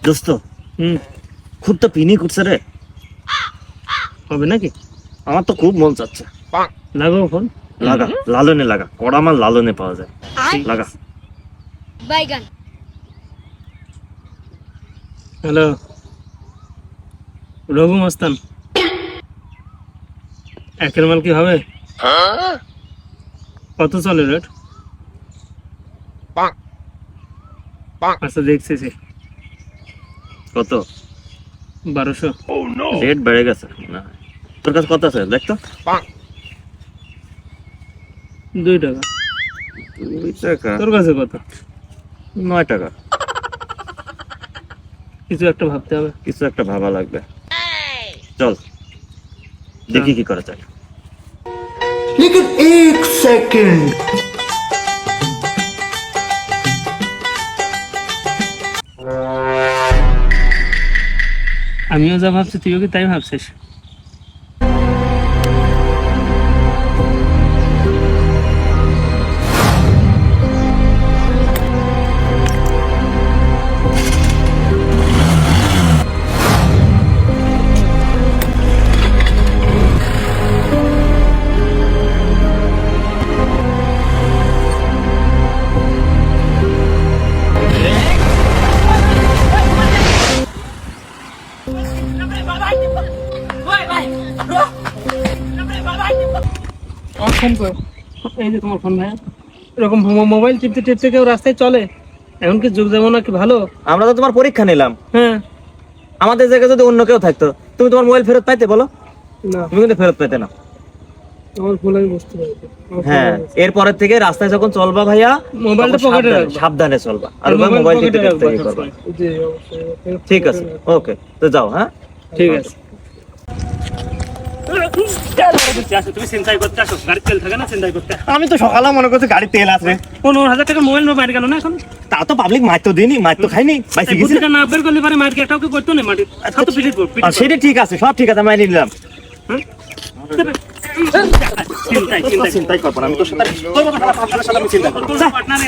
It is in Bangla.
দোস্ত খুব তো পিনি করছে রে, হবে নাকি? আমার তো খুব মন চাচ্ছে। লাগাও ফোন, লাগা, লালনে লাগা, কড়া মাল লালনে পাওয়া যায়, লাগা। বাইগান। হ্যালো রঘু মস্তান, একের মাল কি হবে? কত চলে রেট? আচ্ছা দেখছি কত? 1200। রেট বেড়ে গেছে না? তোর কাছে কত আছে দেখ তো। 2 টাকা। 2 টাকা? তোর কাছে কত? 9 টাকা। কিছু একটা ভাবতে হবে, কিছু একটা ভাবা লাগবে। চল দেখি কি করা যায়। लेकिन एक सेकंड আমিও যা ভাবছি তুইও কি তাই ভাবছিস? এই যে তোমার ফোন ভাই, এরকম মোবাইল টিপতে টিপতে কেউ রাস্তায় চলে? এখন কি যুগ যেমন কি ভালো? আমরা তো তোমার পরীক্ষা নিলাম, হ্যাঁ। আমাদের জায়গায় যদি অন্য কেউ থাকতো তুমি তোমার মোবাইল ফেরত পাইতে বলো? না, তুমি কিন্তু ফেরত পেতে না। আমার ভুল, আমি বুঝতে পারছি। হ্যাঁ, এরপরের থেকে রাস্তায় যখন চলবা ভাইয়া মোবাইলটা তখন পকেটে সাবধানে- রাখবা। সাবধানে চলবা, আর মোবাইল টিপতে টিপতে ইয়ে করবা। জি অবশ্যই। ঠিক আছে, ওকে, তো যাও। হ্যাঁ, ঠিক আছে। তুমি চিন্তাই করতে আসো, গাড়ির তেল থাকে না চিন্তাই করতে। আমি তো সকালে মনে করছি গাড়ি তেল আছে। 15,000 টাকা মোবাইল বাইরে গেল না এখন? তা তো পাবলিক মার তো দিইনি, মার তো খাইনি, বাইসে গেছি। বুদ্ধিটা না বের করলে পারে মার্কেট একটাও কেউ করতো না, মাটি হাতে পিটিয়ে আর সেটা ঠিক আছে, সব ঠিক আছে, আমি মাইনে নিলাম। চিন্তাই চিন্তাই করবো না, আমি তোর সাথে চিন্তা করবো। পার্টনারে